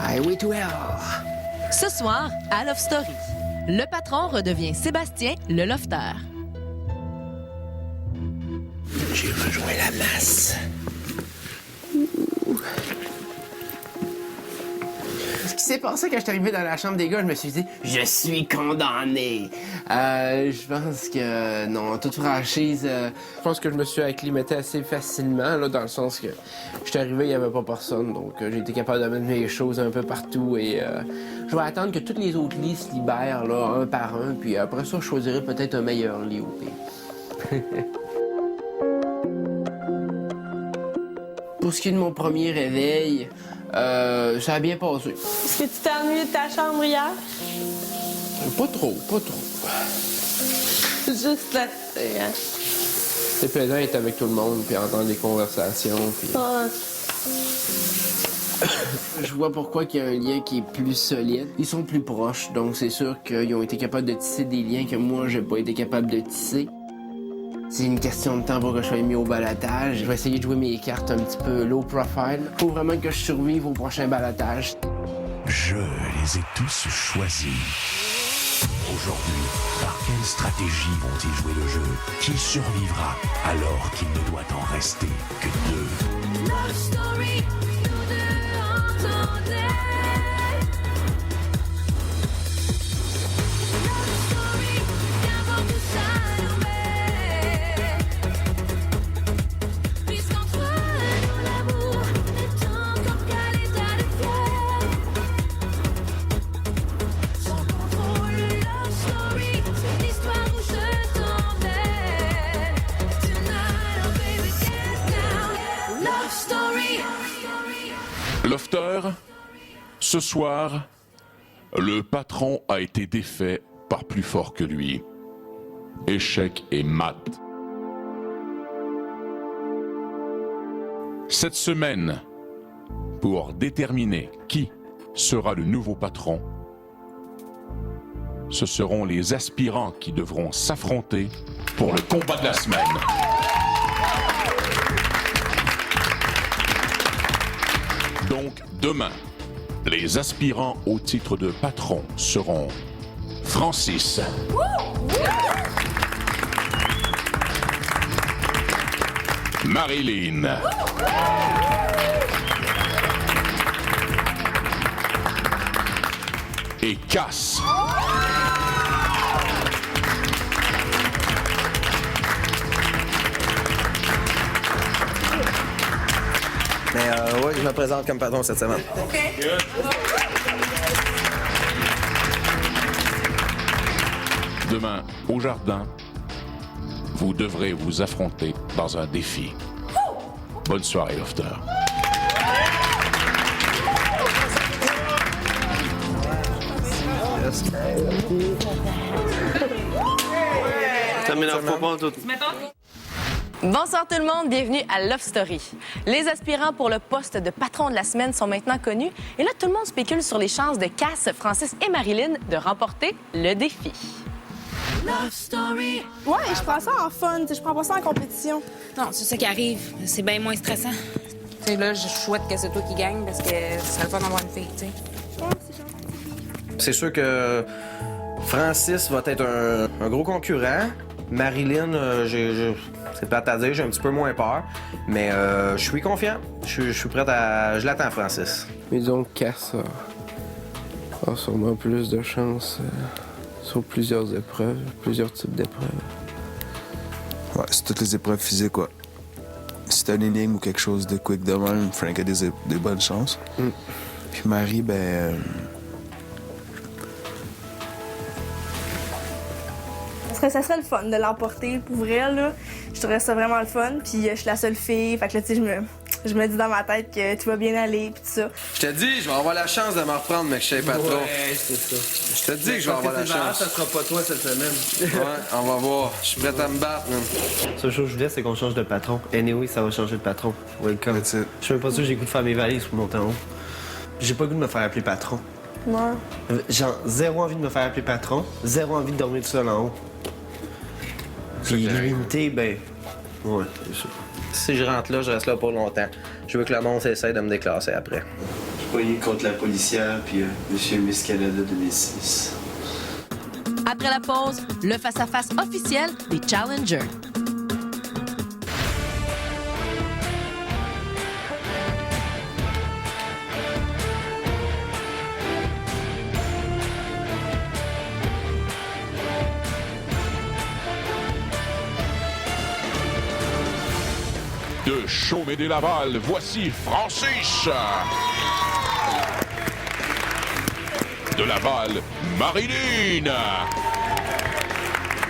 Highway to Hell. Ce soir, à Love Story, le patron redevient Sébastien le lofteur. J'ai rejoint la masse. Ce qui s'est passé quand je suis arrivé dans la chambre des gars, je me suis dit, je suis condamné. Je pense que, non, toute franchise, je pense que je me suis acclimaté assez facilement, là, dans le sens que je suis arrivé, il n'y avait pas personne, donc j'ai été capable de mettre mes choses un peu partout et je vais attendre que tous les autres lits se libèrent, là, un par un, puis après ça, je choisirai peut-être un meilleur lit au pire. Pour ce qui est de mon premier réveil, ça a bien passé. Est-ce que tu t'es ennuyé de ta chambre hier? Pas trop. Juste là, hein? C'est plaisant d'être avec tout le monde, puis entendre des conversations, puis... Je vois pourquoi il y a un lien qui est plus solide. Ils sont plus proches, donc c'est sûr qu'ils ont été capables de tisser des liens que moi, j'ai pas été capable de tisser. C'est une question de temps pour que je sois mis au balotage. Je vais essayer de jouer mes cartes un petit peu low profile. Faut vraiment que je survive au prochain balotage. Je les ai tous choisis. Aujourd'hui, par quelle stratégie vont-ils jouer le jeu? Qui survivra alors qu'il ne doit en rester que deux? Love story, nous deux entendez. Love story, viens voir tout ça nous met. Puisqu'entre nous l'amour est encore qu'à l'état de fièvre. Sans contrôle, love story, c'est l'histoire où je t'emmène. Tonight, oh baby, get down. Love story. Lofter, ce soir, le patron a été défait par plus fort que lui. Échec et mat. Cette semaine, pour déterminer qui sera le nouveau patron, ce seront les aspirants qui devront s'affronter pour le combat de la semaine. Donc demain, les aspirants au titre de patron seront Francis, Marilyn, et Cass. Mais oui, je me présente comme patron cette semaine. Demain, au jardin, vous devrez vous affronter dans un défi. Bonne soirée, Lofter. Ça m'énerve pas tout. Bonsoir tout le monde, bienvenue à Love Story. Les aspirants pour le poste de patron de la semaine sont maintenant connus et là tout le monde spécule sur les chances de Cass, Francis et Marilyn de remporter le défi. Love story. Ouais, je prends ça en fun, je prends pas ça en compétition. Non, c'est ça qui arrive. C'est bien moins stressant. Tu sais, là, je souhaite que c'est toi qui gagne parce que ce serait le fun d'avoir une fille, tu sais. C'est sûr que Francis va être un gros concurrent. Marilyn, c'est plate à dire, j'ai un petit peu moins peur. Mais je suis confiant. Je suis prêt à... Je l'attends, Francis. Mais donc, Cass a sûrement plus de chance sur plusieurs épreuves, plusieurs types d'épreuves. Ouais, c'est toutes les épreuves physiques, ouais. Si t'as une énigme ou quelque chose de quick de même, Frank a des bonnes chances. Puis Marie, ben... Ça serait le fun de l'emporter. Pour vrai, là, je trouverais ça vraiment le fun. Puis je suis la seule fille. Fait que là, tu sais, je me dis dans ma tête que tout va bien aller, puis tout ça. Je te dis, je vais avoir la chance de me reprendre, mais que je sais pas trop. Ouais, c'est ça. Je te dis que je vais avoir la chance. Ça sera pas toi cette semaine. Ouais, on va voir. Je suis prêt à me battre, man. La seule chose que je voulais, c'est qu'on change de patron. Anyway, ça va changer de patron. Welcome. That's it. Je suis même pas sûr que j'ai le goût de faire mes valises pour monter en haut. J'ai pas le goût de me faire appeler patron. Ouais. Genre, zéro envie de me faire appeler patron, zéro envie de dormir tout seul en haut. Puis l'immunité, ben... Ouais, c'est sûr. Si je rentre là, je reste là pour longtemps. Je veux que le monde essaie de me déclasser après. pogné contre la policière, puis Monsieur Miss Canada 2006. Après la pause, le face-à-face officiel des Challengers. De Chaumet-des-Laval, voici Francis. De Laval, Marilyn.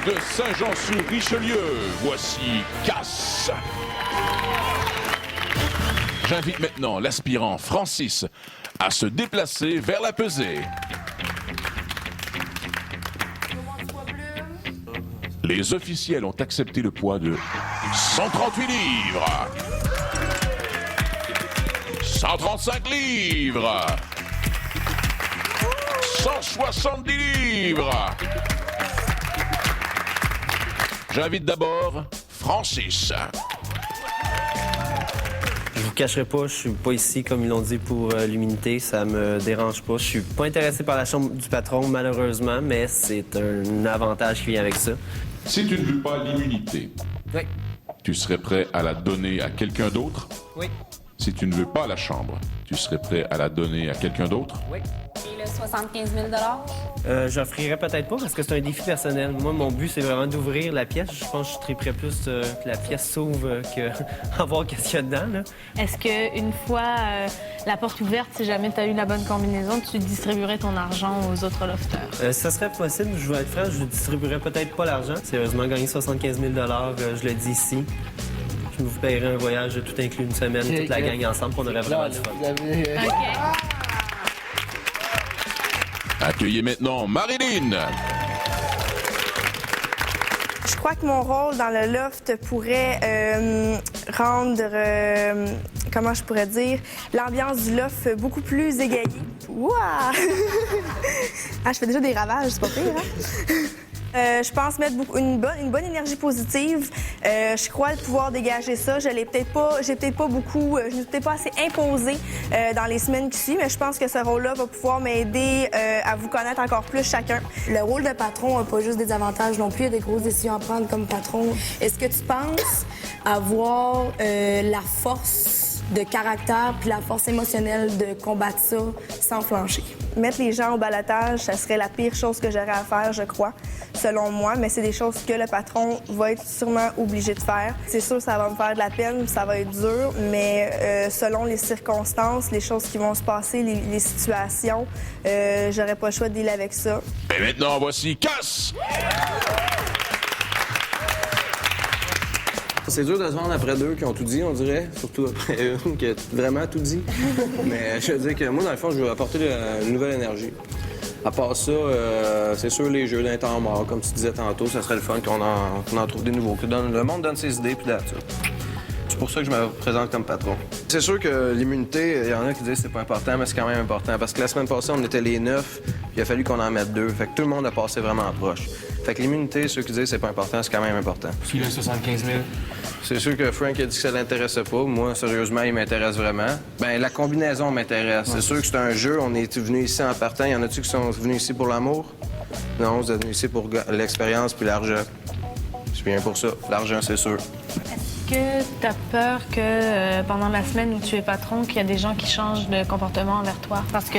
De Saint-Jean-sur-Richelieu, voici Cass. J'invite maintenant l'aspirant Francis à se déplacer vers la pesée. Les officiels ont accepté le poids de 138 livres, 135 livres, 170 livres. J'invite d'abord Francis. Je vous cacherai pas, je suis pas ici, comme ils l'ont dit, pour l'immunité. Ça me dérange pas. Je suis pas intéressé par la chambre du patron, malheureusement, mais c'est un avantage qui vient avec ça. Si tu ne veux pas l'immunité, Oui. tu serais prêt à la donner à quelqu'un d'autre? Oui. Si tu ne veux pas la chambre, tu serais prêt à la donner à quelqu'un d'autre? Oui. Et le 75 000 J'offrirais peut-être pas parce que c'est un défi personnel. Moi, mon but, c'est vraiment d'ouvrir la pièce. Je pense que je triperais plus que la pièce s'ouvre qu'à voir qu'est-ce qu'il y a dedans. Là. Est-ce qu'une fois la porte ouverte, si jamais tu as eu la bonne combinaison, tu distribuerais ton argent aux autres lofters? Ça serait possible, je vais être franc, je ne distribuerais peut-être pas l'argent. Sérieusement, gagner 75 000 je le dis ici. Je vous paierais un voyage tout inclus une semaine, toute la gang ensemble, puis on aurait vraiment du fun. Accueillez maintenant Marilyn. Je crois que mon rôle dans le loft pourrait rendre, comment je pourrais dire, l'ambiance du loft beaucoup plus égayée. Ouah! Ah, je fais déjà des ravages, c'est pas pire, hein? Je pense mettre une bonne énergie positive. Je crois pouvoir dégager ça. J'ai peut-être pas beaucoup, je ne suis peut-être pas assez imposée dans les semaines qui suivent, mais je pense que ce rôle-là va pouvoir m'aider à vous connaître encore plus chacun. Le rôle de patron n'a pas juste des avantages non plus, il y a des grosses décisions à prendre comme patron. Est-ce que tu penses avoir la force de caractère puis la force émotionnelle de combattre ça sans flancher? Mettre les gens au balotage, ça serait la pire chose que j'aurais à faire, je crois, selon moi, mais c'est des choses que le patron va être sûrement obligé de faire. C'est sûr, ça va me faire de la peine, ça va être dur, mais selon les circonstances, les choses qui vont se passer, les situations, j'aurais pas le choix de dealer avec ça. Et maintenant, voici Cass. C'est dur de se vendre après deux qui ont tout dit, on dirait. Surtout après une qui a vraiment tout dit. Mais je veux dire que moi, dans le fond, je veux apporter une nouvelle énergie. À part ça, c'est sûr, les jeux d'un temps mort, comme tu disais tantôt, ça serait le fun qu'on en trouve des nouveaux. Que le monde donne ses idées, puis là-dessus. C'est pour ça que je me présente comme patron. C'est sûr que l'immunité, il y en a qui disent que c'est pas important, mais c'est quand même important. Parce que la semaine passée, on était les 9, puis il a fallu qu'on en mette 2. Fait que tout le monde a passé vraiment proche. Fait que l'immunité, ceux qui disent que c'est pas important, c'est quand même important. Puis le 75 000. C'est sûr que Frank a dit que ça l'intéressait pas. Moi, sérieusement, il m'intéresse vraiment. Ben, la combinaison m'intéresse. C'est sûr que c'est un jeu. On est venu ici en partant. Y en a-tu qui sont venus ici pour l'amour? Non, vous êtes venus ici pour l'expérience puis l'argent. Je viens pour ça. L'argent, c'est sûr. Est-ce que tu as peur que pendant la semaine où tu es patron, qu'il y a des gens qui changent de comportement envers toi? Parce que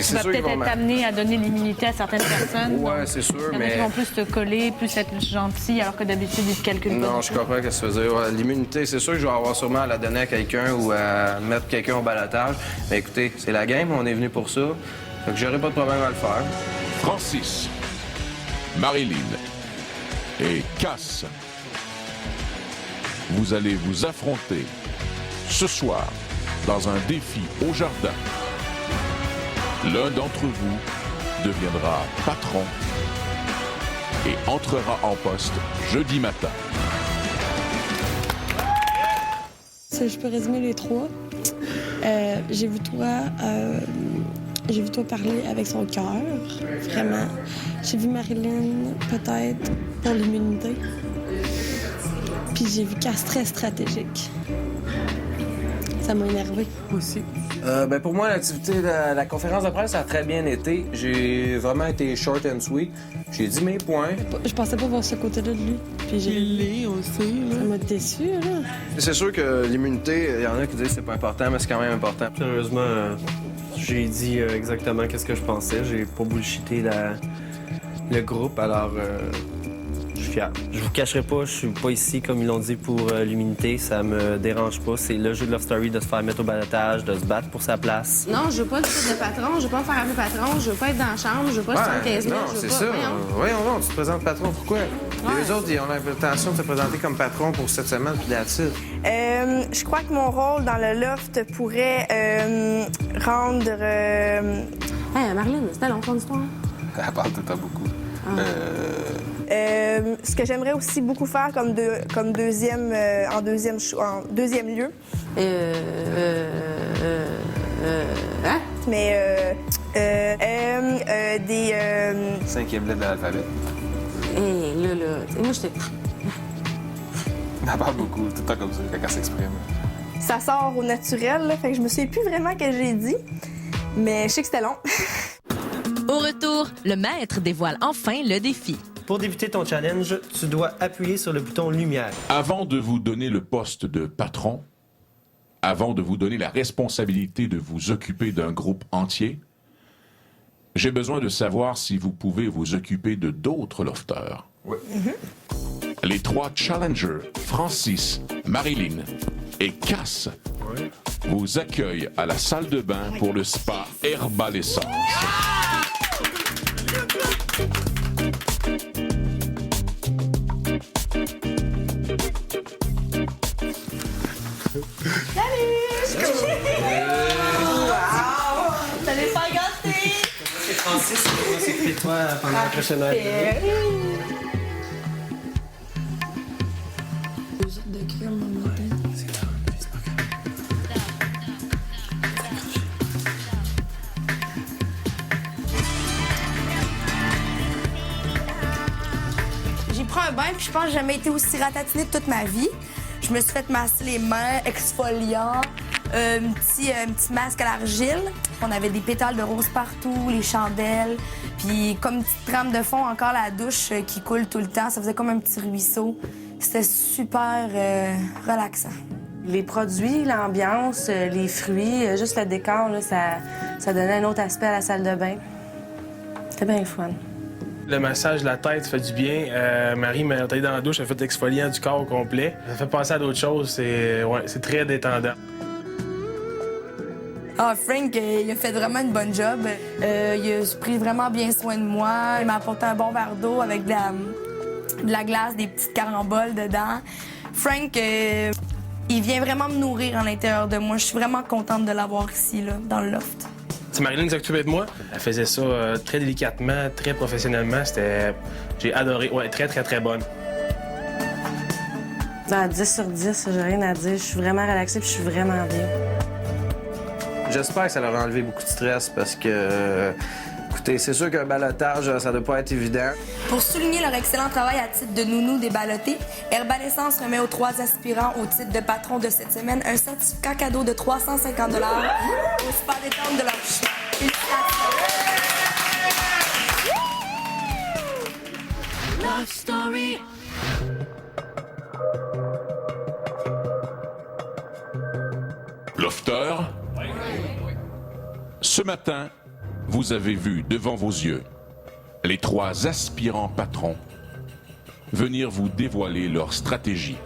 tu vas peut-être être amené à donner l'immunité à certaines personnes. Ouais, c'est sûr, Il y en a mais... qui vont plus te coller, plus être gentil, alors que d'habitude, ils te calculent pas. Non, je comprends ce que tu veux dire. Ouais, l'immunité, c'est sûr que je vais avoir sûrement à la donner à quelqu'un ou à mettre quelqu'un au balotage. Mais écoutez, c'est la game, on est venu pour ça. Fait que j'aurai pas de problème à le faire. Francis, Marilyn et Cass. Vous allez vous affronter ce soir dans un défi au jardin. L'un d'entre vous deviendra patron et entrera en poste jeudi matin. Si je peux résumer les trois, j'ai vu toi parler avec son cœur, vraiment. J'ai vu Marilyn, peut-être, pour l'immunité. Puis j'ai vu Cass très stratégique. Ça m'a énervé. Aussi. Pour moi, l'activité de la conférence de presse a très bien été. J'ai vraiment été short and sweet. J'ai dit mes points. Je pensais pas voir ce côté-là de lui. Puis j'ai l'ai aussi. Ça m'a déçu, là. C'est sûr que l'immunité, il y en a qui disent que c'est pas important, mais c'est quand même important. Sérieusement, j'ai dit exactement qu'est-ce que je pensais. J'ai pas bullshité le groupe, alors je suis fier. Je vous cacherai pas, je suis pas ici, comme ils l'ont dit, pour l'immunité. Ça me dérange pas. C'est le jeu de Love Story de se faire mettre au balotage, de se battre pour sa place. Non, je veux pas le titre de patron, je veux pas me faire appeler patron, je veux pas être dans la chambre, je veux pas 75 000, non, je veux c'est pas... ça. Voyons. Non, tu te présentes patron, pourquoi? Les autres, ils ont l'intention de se présenter comme patron pour cette semaine, puis that's it. Je crois que mon rôle dans le loft pourrait rendre... Hey, Marlène, c'était long ton histoire. Elle parle tout le temps beaucoup. Ce que j'aimerais aussi beaucoup faire en deuxième lieu. Hein? Mais des... 5e lettre de l'alphabet. Hé, là, moi, j'étais... Elle parle beaucoup, tout le temps comme ça, quand elle s'exprime. Ça sort au naturel, là, fait que je me souviens plus vraiment ce que j'ai dit. Mais je sais que c'était long. Au retour, le maître dévoile enfin le défi. Pour débuter ton challenge, tu dois appuyer sur le bouton lumière. Avant de vous donner le poste de patron, avant de vous donner la responsabilité de vous occuper d'un groupe entier, j'ai besoin de savoir si vous pouvez vous occuper de d'autres lofters. Oui. Les 3 challengers, Francis, Marilyn et Cass, vous accueillent à la salle de bain pour le spa Herbalescence. T'allais faire gâter! C'est Francis qui va s'occuper de toi pendant la prochaine heure. De crème dans le matin. J'ai pris un bain, puis je pense que j'ai jamais été aussi ratatinée de toute ma vie. Je me suis fait masser les mains, exfoliant, un petit masque à l'argile. On avait des pétales de rose partout, les chandelles, puis comme une petite trame de fond, encore la douche qui coule tout le temps. Ça faisait comme un petit ruisseau. C'était super relaxant. Les produits, l'ambiance, les fruits, juste le décor, là, ça donnait un autre aspect à la salle de bain. C'était bien fun. Le massage de la tête fait du bien. Marie m'a taillé dans la douche, elle a fait l'exfoliant du corps au complet. Ça fait penser à d'autres choses, c'est très détendant. Ah, Frank, il a fait vraiment une bonne job. Il a pris vraiment bien soin de moi. Il m'a apporté un bon verre d'eau avec de la glace, des petites caramboles dedans. Frank, il vient vraiment me nourrir à l'intérieur de moi. Je suis vraiment contente de l'avoir ici, là, dans le loft. C'est Marilyn qui s'occupait de moi. Elle faisait ça très délicatement, très professionnellement. J'ai adoré. Ouais, très, très, très bonne. À 10 sur 10, j'ai rien à dire. Je suis vraiment relaxée puis je suis vraiment bien. J'espère que ça leur a enlevé beaucoup de stress parce que, écoutez, c'est sûr qu'un balotage, ça doit pas être évident. Pour souligner leur excellent travail à titre de nounou des ballottés, Herbalescence remet aux 3 aspirants au titre de patron de cette semaine un certificat cadeau de 350 $ au spa détente de leur choix. Félicitations! Love Story. Lofter, ce matin, vous avez vu devant vos yeux les 3 aspirants patrons venir vous dévoiler leur stratégie.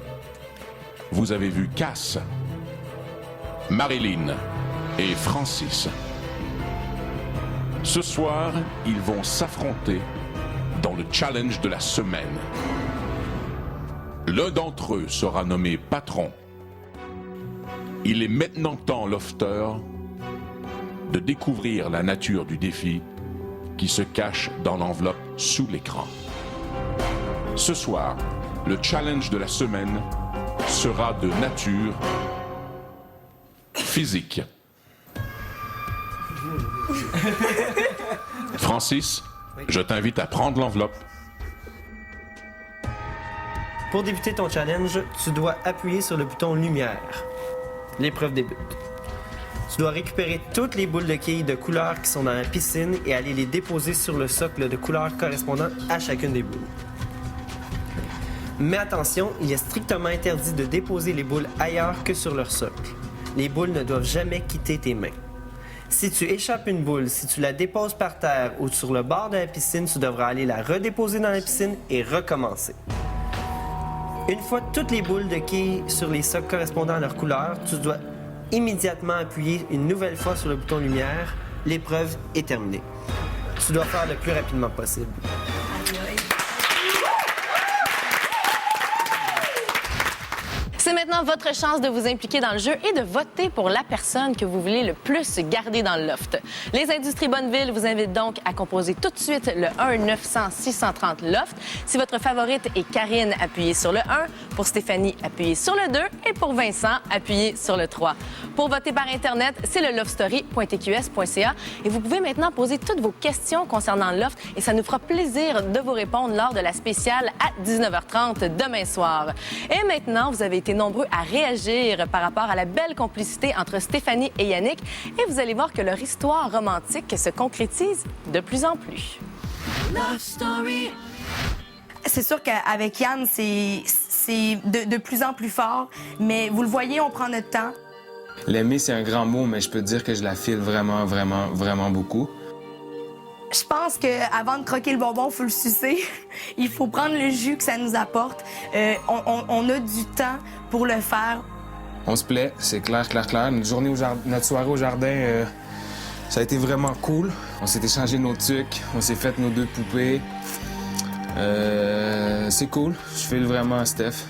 Vous avez vu Cass, Marilyn et Francis. Ce soir, ils vont s'affronter dans le challenge de la semaine. L'un d'entre eux sera nommé patron. Il est maintenant temps, Lofter, de découvrir la nature du défi qui se cache dans l'enveloppe sous l'écran. Ce soir, le challenge de la semaine sera de nature physique. Francis, je t'invite à prendre l'enveloppe. Pour débuter ton challenge, tu dois appuyer sur le bouton lumière. L'épreuve débute. Tu dois récupérer toutes les boules de quilles de couleur qui sont dans la piscine et aller les déposer sur le socle de couleur correspondant à chacune des boules. Mais attention, il est strictement interdit de déposer les boules ailleurs que sur leur socle. Les boules ne doivent jamais quitter tes mains. Si tu échappes une boule, si tu la déposes par terre ou sur le bord de la piscine, tu devras aller la redéposer dans la piscine et recommencer. Une fois toutes les boules de quilles sur les socles correspondant à leur couleur, tu dois immédiatement appuyer une nouvelle fois sur le bouton lumière. L'épreuve est terminée. Tu dois faire le plus rapidement possible. C'est maintenant votre chance de vous impliquer dans le jeu et de voter pour la personne que vous voulez le plus garder dans le loft. Les Industries Bonneville vous invitent donc à composer tout de suite le 1-900-630-LOFT. Si votre favorite est Karine, appuyez sur le 1. Pour Stéphanie, appuyez sur le 2. Et pour Vincent, appuyez sur le 3. Pour voter par Internet, c'est le loftstory.tqs.ca. Et vous pouvez maintenant poser toutes vos questions concernant le loft et ça nous fera plaisir de vous répondre lors de la spéciale à 19h30 demain soir. Et maintenant, vous avez été nombreux à réagir par rapport à la belle complicité entre Stéphanie et Yannick et vous allez voir que leur histoire romantique se concrétise de plus en plus. Love Story. C'est sûr qu'avec Yann, c'est de plus en plus fort, mais vous le voyez, on prend notre temps. L'aimer, c'est un grand mot, mais je peux te dire que je la file vraiment, vraiment, vraiment beaucoup. Je pense qu'avant de croquer le bonbon, il faut le sucer. Il faut prendre le jus que ça nous apporte. On a du temps pour le faire. On se plaît, c'est clair. Notre soirée au jardin, ça a été vraiment cool. On s'est échangé nos trucs, on s'est fait nos 2 poupées. C'est cool, je file vraiment Steph.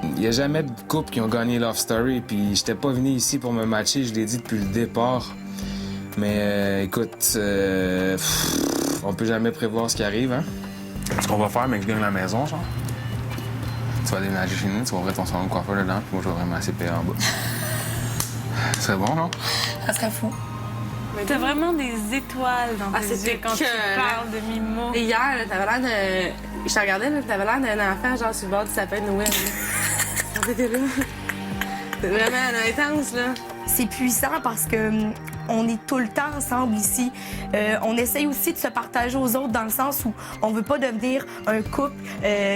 Il n'y a jamais de couple qui ont gagné Love Story, puis j'étais pas venu ici pour me matcher, je l'ai dit depuis le départ. Mais écoute, on peut jamais prévoir ce qui arrive, hein? Ce qu'on va faire, mais que je gagne la maison, genre. Tu vas déménager chez nous, tu vas ouvrir ton salon de coiffeur dedans, puis moi je vais vraiment assez payer en bas. Ce serait bon, non? Ça serait fou. T'as vraiment des étoiles dans tes yeux quand tu parles de Mimo. Et hier, là, t'avais l'air de... Je te regardais, là, t'avais l'air d'un enfant, genre sur le bord du sapin de Noël. T'étais là. C'est vraiment intense, là. C'est puissant parce que on est tout le temps ensemble ici. On essaye aussi de se partager aux autres dans le sens où on veut pas devenir un couple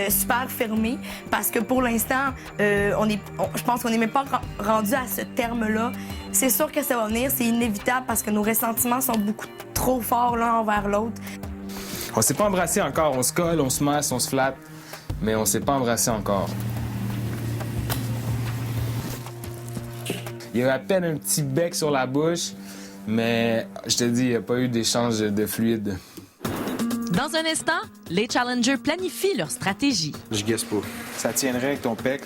super fermé parce que pour l'instant, je pense qu'on n'est même pas rendu à ce terme-là. C'est sûr que ça va venir, c'est inévitable parce que nos ressentiments sont beaucoup trop forts l'un envers l'autre. On s'est pas embrassé encore, on se colle, on se masse, on se flatte, mais on s'est pas embrassé encore. Il y a à peine un petit bec sur la bouche, mais je te dis, il n'y a pas eu d'échange de fluide. Dans un instant, les challengers planifient leur stratégie. Je guesse pas. Ça tiendrait avec ton pec.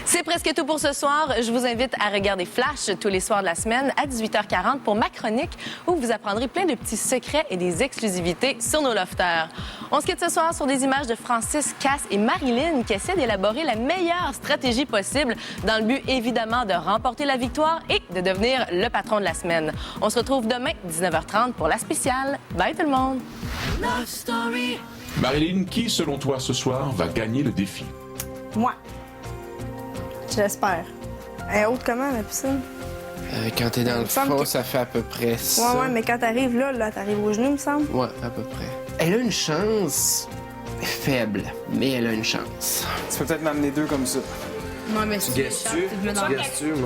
C'est presque tout pour ce soir. Je vous invite à regarder Flash tous les soirs de la semaine à 18h40 pour ma chronique où vous apprendrez plein de petits secrets et des exclusivités sur nos lofters. On se quitte ce soir sur des images de Francis, Cass et Marilyn qui essaient d'élaborer la meilleure stratégie possible dans le but évidemment de remporter la victoire et de devenir le patron de la semaine. On se retrouve demain 19h30 pour la spéciale. Bye tout le monde! Love Story. Marilyn, qui, selon toi, ce soir, va gagner le défi? Moi. J'espère. Elle est haute comment, la piscine? Quand t'es dans le fond, ça fait à peu près ça. Ouais, mais quand t'arrives là, t'arrives aux genoux, me semble. Ouais, à peu près. Elle a une chance faible, mais elle a une chance. Tu peux peut-être m'amener 2 comme ça. Moi, mais Tu guesses-tu? Moi,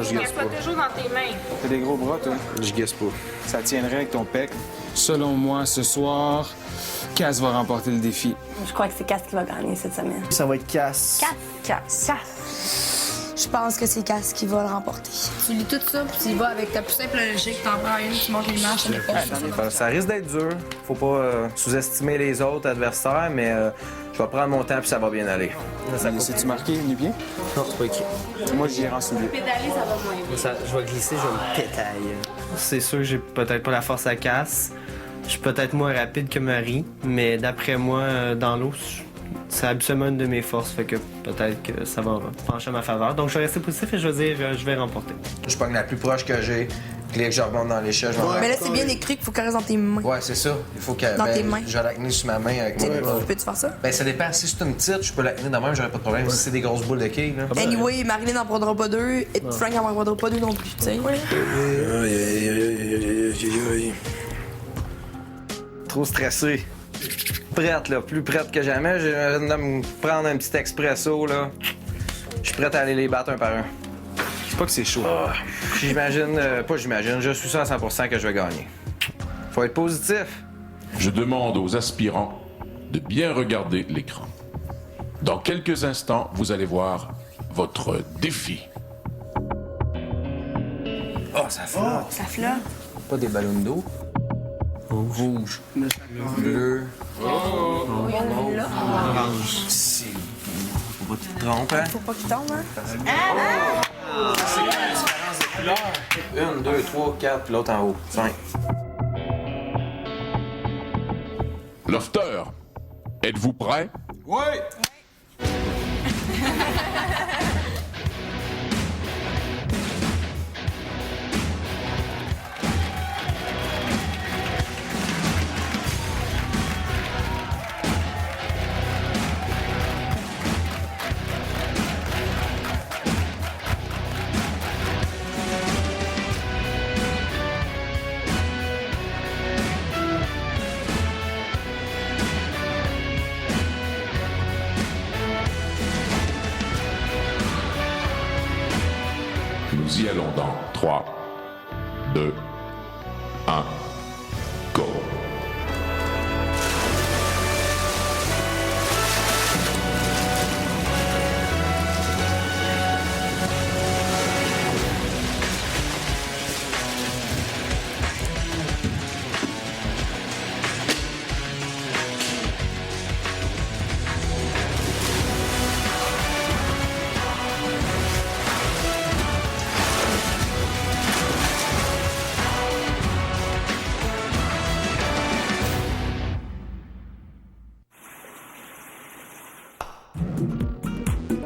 je guesse pas. toujours dans tes mains. T'as des gros bras, toi. Je guesse pas. Ça tiendrait avec ton pec. Selon moi, ce soir, Cass va remporter le défi. Je crois que c'est Cass qui va gagner cette semaine. Ça va être Cass. Cass. Je pense que c'est Cass qui va le remporter. Tu lis tout ça, puis tu y vas avec ta plus simple logique, t'en prends une, tu montes l'image, ça n'est pas Ça risque d'être dur. Faut pas sous-estimer les autres adversaires, mais je vais prendre mon temps puis ça va bien aller. C'est-tu marqué nu-pied? Non, c'est pas écrit. Moi, j'y en soulier. pédaler, ça va moins bien. Je vais glisser, je vais me pétailler. C'est sûr que j'ai peut-être pas la force à Cass. Je suis peut-être moins rapide que Marie, mais d'après moi, dans l'eau, c'est absolument une de mes forces, fait que peut-être que ça va pencher à ma faveur. Donc je vais rester positif et je vais dire je vais remporter. Je pogne la plus proche que j'ai, que je remonte dans l'échelle, je m'en Mais là, c'est bien écrit qu'il faut qu'elle reste dans tes mains. Ouais, c'est ça. Il faut que. Dans tes mains. Je vais la tenir sur ma main avec mon épaule. Peux-tu faire ça? Ben, ça dépend. Si c'est une petite, je peux la tenir de même, j'aurais pas de problème. Si c'est des grosses boules de quilles, là. Anyway, Marilyn n'en prendra pas 2 et Frank n'en prendra pas 2 non plus, tu sais. Trop stressé. Prête, là. Plus prête que jamais. Je viens de me prendre un petit expresso, là. Je suis prête à aller les battre un par un. C'est pas que c'est chaud. Je suis sûr à 100% que je vais gagner. Faut être positif. Je demande aux aspirants de bien regarder l'écran. Dans quelques instants, vous allez voir votre défi. Oh, ça flotte. Ça flotte. Pas des ballons d'eau. Rouge. Bleu. Orange. C'est... Faut pas que tu te trompes, hein? Faut pas qu'il tombe, hein? C'est quoi la différence de couleur? 1, 2, 3, 4, puis l'autre en haut. 5. Lofter, êtes-vous prêts? Oui! Nous y allons dans 3, 2, 1, go!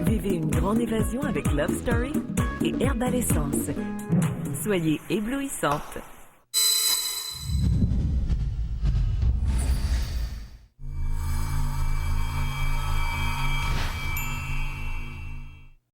Vivez une grande évasion avec Love Story et Herbal Essence. Soyez éblouissantes.